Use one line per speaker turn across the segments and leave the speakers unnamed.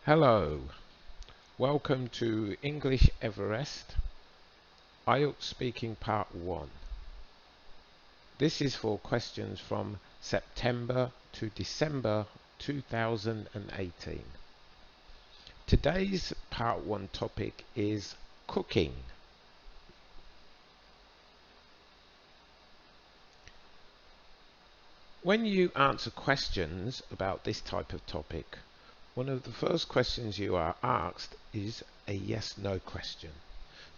Hello, welcome to English Everest, IELTS Speaking Part 1. This is for questions from September to December 2018. Today's Part 1 topic is cooking. When you answer questions about this type of topic, one of the first questions you are asked is a yes/no question.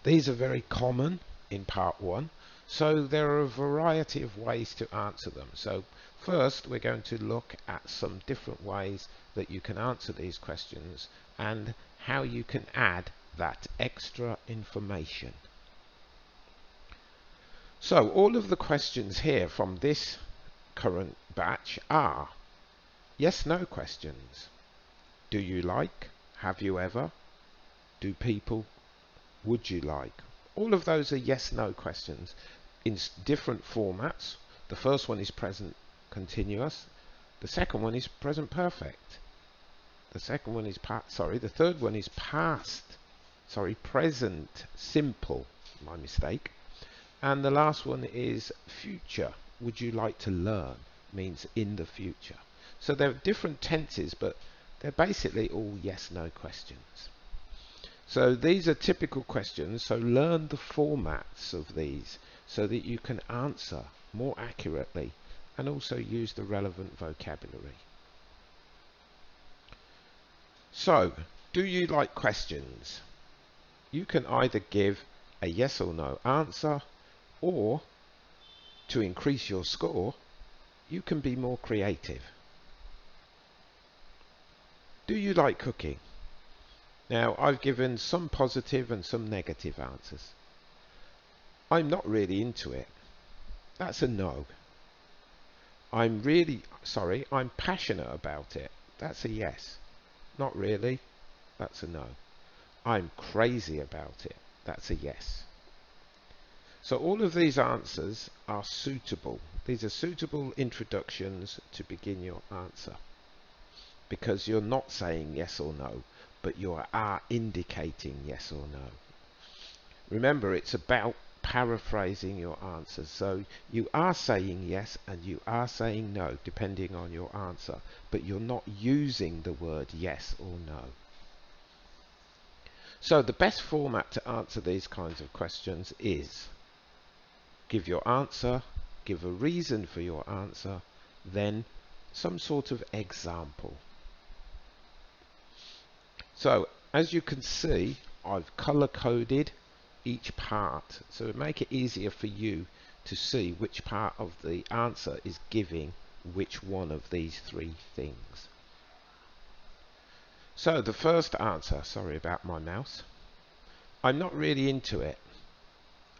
These are very common in Part 1, so there are a variety of ways to answer them. So first we're going to look at some different ways that you can answer these questions and how you can add that extra information. So all of the questions here from this current batch are yes/no questions. Do you like? Have you ever? Do people? Would you like? All of those are yes/no questions in different formats. The first one is present continuous. The second one is present perfect. The second one is the third one is present simple. My mistake. And the last one is future. Would you like to learn? Means in the future. So they're different tenses, but they're basically all yes/no questions. So these are typical questions, so learn the formats of these so that you can answer more accurately and also use the relevant vocabulary. So, do you like questions? You can either give a yes or no answer, or to increase your score, you can be more creative. Do you like cooking? Now, I've given some positive and some negative answers. I'm not really into it. That's a no. I'm passionate about it. That's a yes. Not really. That's a no. I'm crazy about it. That's a yes. So all of these answers are suitable. These are suitable introductions to begin your answer, because you're not saying yes or no, but you are indicating yes or no. Remember, it's about paraphrasing your answers. So you are saying yes and you are saying no depending on your answer, but you're not using the word yes or no. So the best format to answer these kinds of questions is give your answer, give a reason for your answer, then some sort of example. So as you can see, I've color coded each part, so it make it easier for you to see which part of the answer is giving which one of these three things. So the first answer, sorry about my mouse, I'm not really into it.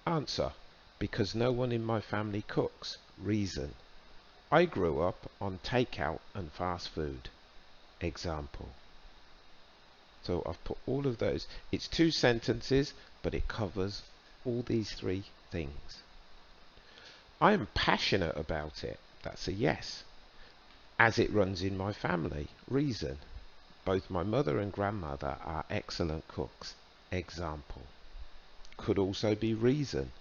Answer, because no one in my family cooks. Reason, I grew up on takeout and fast food. Example. So I've put all of those. It's 2 sentences, but it covers all these three things. I am passionate about it. That's a yes. As it runs in my family. Reason, both my mother and grandmother are excellent cooks. Example. Could also be reason.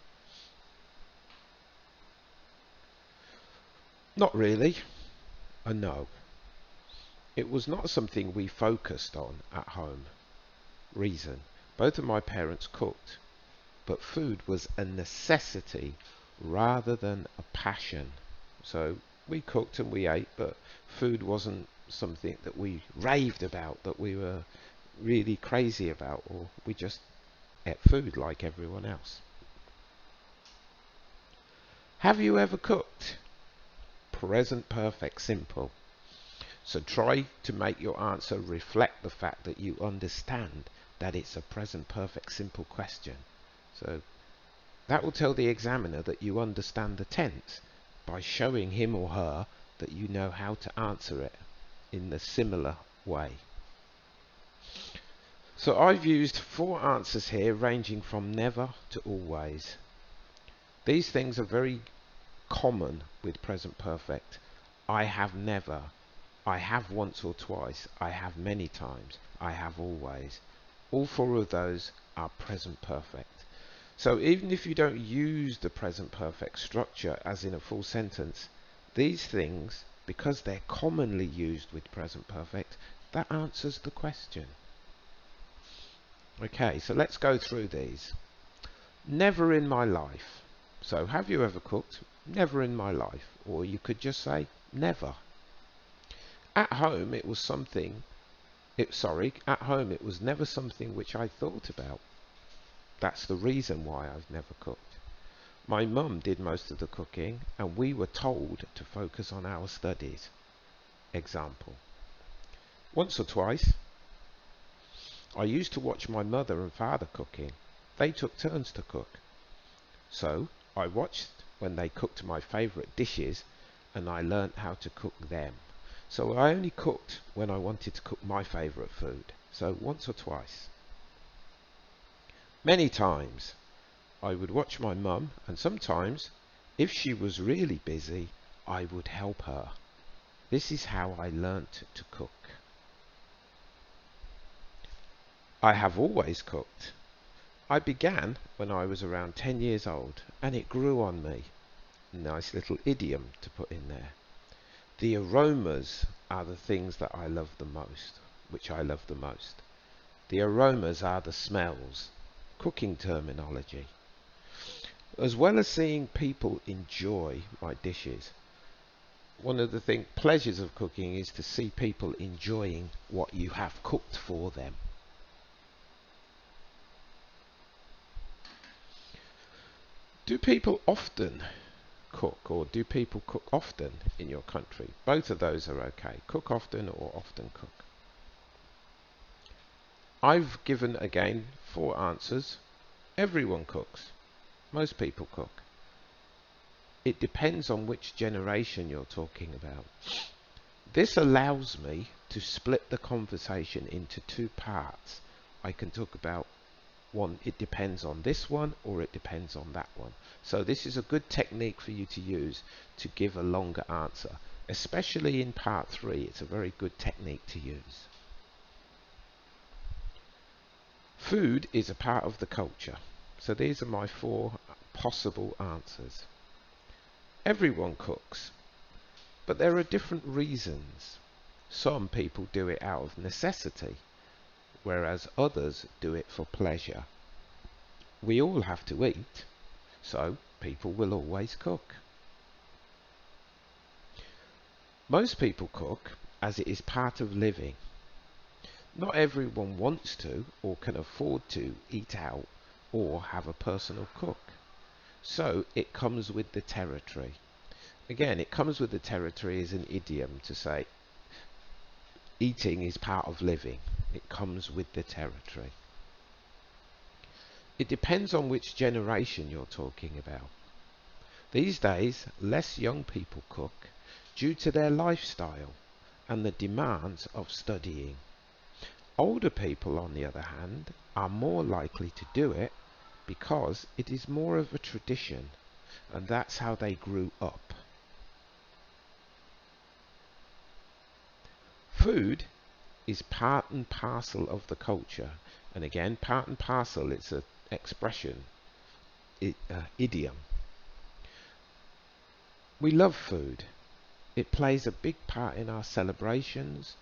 Not really. A no. It was not something we focused on at home. Reason, both of my parents cooked, but food was a necessity rather than a passion. So we cooked and we ate, but food wasn't something that we raved about, that we were really crazy about, or we just ate food like everyone else. Have you ever cooked? Present perfect simple. So try to make your answer reflect the fact that you understand that it's a present perfect simple question. So that will tell the examiner that you understand the tense by showing him or her that you know how to answer it in a similar way. So I've used 4 answers here ranging from never to always. These things are very common with present perfect. I have never. I have once or twice, I have many times, I have always. All four of those are present perfect. So even if you don't use the present perfect structure as in a full sentence, these things, because they're commonly used with present perfect, that answers the question. Okay, so let's go through these. Never in my life. So have you ever cooked? Never in my life. Or you could just say never. At home it was something, at home it was never something which I thought about. That's the reason why I've never cooked. My mum did most of the cooking and we were told to focus on our studies. Example. Once or twice, I used to watch my mother and father cooking. They took turns to cook. So I watched when they cooked my favourite dishes and I learnt how to cook them. So I only cooked when I wanted to cook my favourite food. So once or twice. Many times I would watch my mum, and sometimes, if she was really busy, I would help her. This is how I learnt to cook. I have always cooked. I began when I was around 10 years old, and it grew on me. Nice little idiom to put in there. The aromas are the things that I love the most, which I love the most. The aromas are the smells, cooking terminology. As well as seeing people enjoy my dishes, one of the pleasures of cooking is to see people enjoying what you have cooked for them. Do people often cook, or do people cook often in your country? Both of those are okay. Cook often or often cook. I've given again 4 answers. Everyone cooks. Most people cook. It depends on which generation you're talking about. This allows me to split the conversation into 2 parts. I can talk about one, it depends on this one, or it depends on that one. So this is a good technique for you to use to give a longer answer. Especially in part 3, it's a very good technique to use. Food is a part of the culture. So these are my 4 possible answers. Everyone cooks, but there are different reasons. Some people do it out of necessity, whereas others do it for pleasure. We all have to eat, so people will always cook. Most people cook as it is part of living. Not everyone wants to or can afford to eat out or have a personal cook. So it comes with the territory. Again, it comes with the territory as an idiom to say eating is part of living. It comes with the territory. It depends on which generation you're talking about. These days, less young people cook due to their lifestyle and the demands of studying. Older people, on the other hand, are more likely to do it because it is more of a tradition, and that's how they grew up. Food is part and parcel of the culture, and again, part and parcel, it's an expression, idiom. We love food. It plays a big part in our celebrations,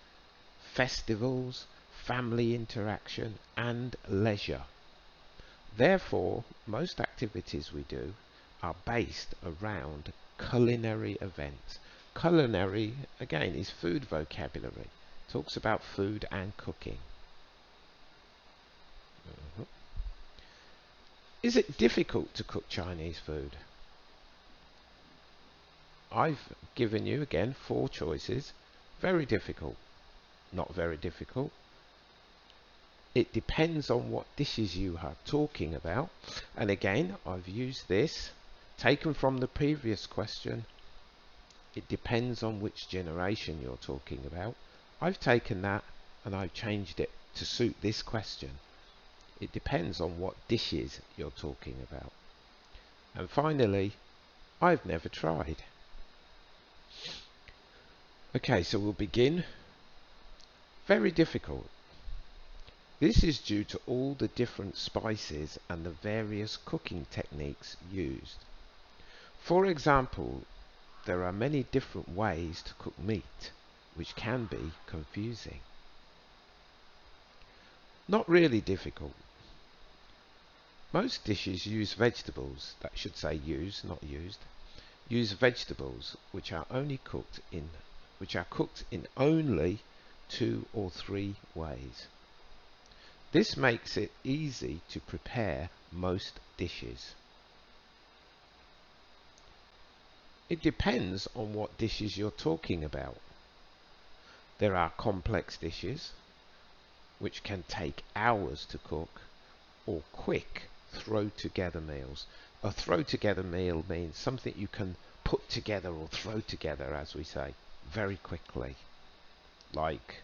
festivals, family interaction, and leisure. Therefore, most activities we do are based around culinary events. Culinary, again, is food vocabulary. Talks about food and cooking. Is it difficult to cook Chinese food? I've given you, again, 4 choices. Very difficult. Not very difficult. It depends on what dishes you are talking about. And again, I've used this, taken from the previous question. It depends on which generation you're talking about. I've taken that and I've changed it to suit this question. It depends on what dishes you're talking about. And finally, I've never tried. Okay, so we'll begin. Very difficult. This is due to all the different spices and the various cooking techniques used. For example, there are many different ways to cook meat, which can be confusing. Not really difficult. Most dishes use vegetables, that should say use, not used, use vegetables which are cooked in only 2 or 3 ways. This makes it easy to prepare most dishes. It depends on what dishes you're talking about. There are complex dishes which can take hours to cook, or quick throw together meals. A throw together meal means something you can put together or throw together, as we say, very quickly, like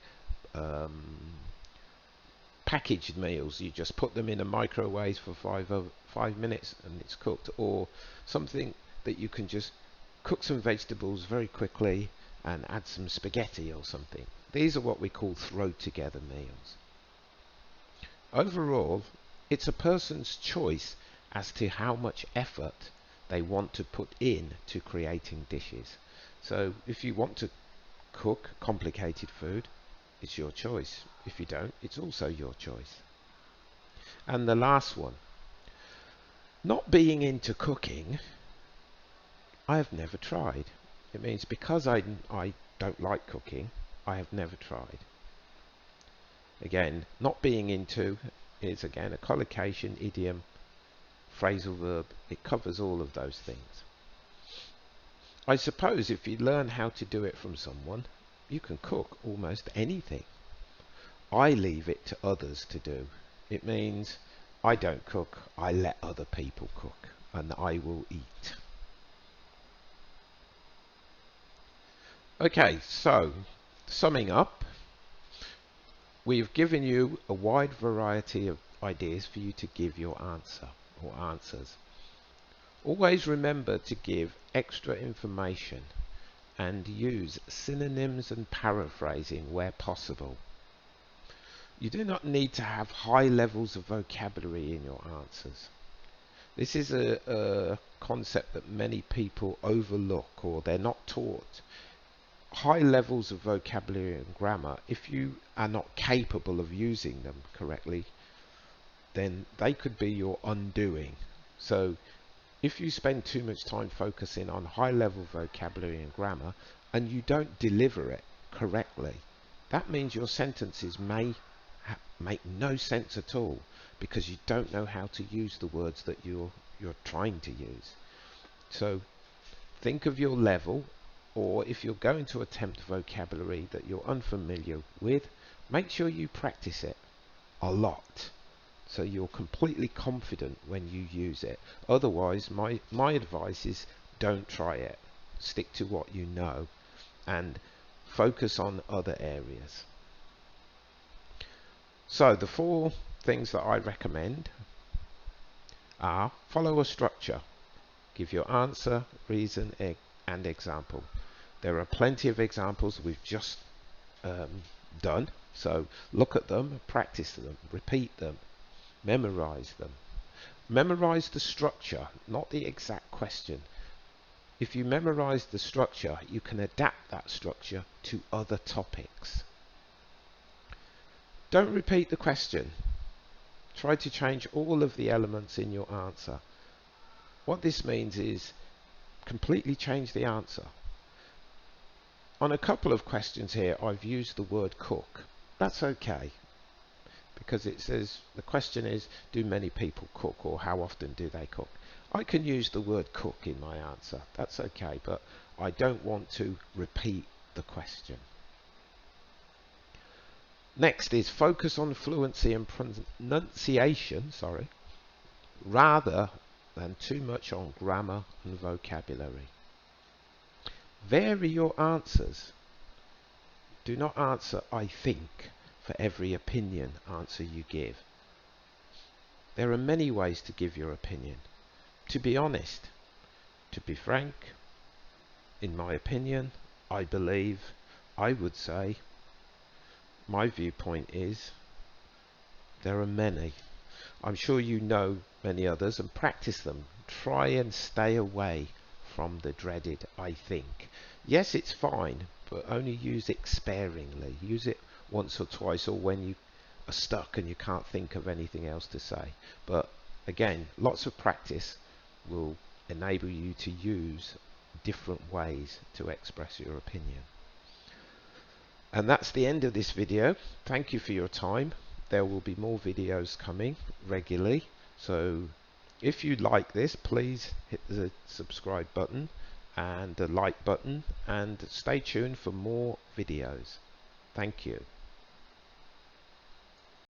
packaged meals. You just put them in a microwave for 5 minutes and it's cooked, or something that you can just cook some vegetables very quickly and add some spaghetti or something. These are what we call throw together meals. Overall, it's a person's choice as to how much effort they want to put in to creating dishes. So if you want to cook complicated food, it's your choice. If you don't, it's also your choice. And the last one, not being into cooking, I have never tried. It means because I don't like cooking, I have never tried. Again, not being into is again a collocation, idiom, phrasal verb. It covers all of those things. I suppose if you learn how to do it from someone, you can cook almost anything. I leave it to others to do. It means I don't cook, I let other people cook, and I will eat. Okay, so summing up, we've given you a wide variety of ideas for you to give your answer or answers. Always remember to give extra information and use synonyms and paraphrasing where possible. You do not need to have high levels of vocabulary in your answers. This is a concept that many people overlook or they're not taught. High levels of vocabulary and grammar, if you are not capable of using them correctly, then they could be your undoing. So if you spend too much time focusing on high level vocabulary and grammar and you don't deliver it correctly, that means your sentences may make no sense at all because you don't know how to use the words that you're trying to use. So think of your level, or if you're going to attempt vocabulary that you're unfamiliar with, make sure you practice it a lot so you're completely confident when you use it. Otherwise, my advice is don't try it. Stick to what you know and focus on other areas. So the 4 things that I recommend are: follow a structure. Give your answer, reason, and example. There are plenty of examples we've just done, so look at them, practice them, repeat them, memorize them. Memorize the structure, not the exact question. If you memorize the structure, you can adapt that structure to other topics. Don't repeat the question. Try to change all of the elements in your answer. What this means is completely change the answer. On a couple of questions here, I've used the word cook. That's okay, because it says the question is, do many people cook, or how often do they cook? I can use the word cook in my answer. That's okay, but I don't want to repeat the question. Next is focus on fluency and pronunciation, rather than too much on grammar and vocabulary. Vary your answers. Do not answer "I think" for every opinion answer you give. There are many ways to give your opinion. To be honest, to be frank, in my opinion, I believe, I would say my viewpoint is there are many. I'm sure you know many others, and practice them. Try and stay away from the dreaded I think. Yes, it's fine, but only use it sparingly. Use it once or twice, or when you are stuck and you can't think of anything else to say. But again, lots of practice will enable you to use different ways to express your opinion. And that's the end of this video. Thank you for your time. There will be more videos coming regularly. So if you like this, please hit the subscribe button and the like button and stay tuned for more videos. Thank you.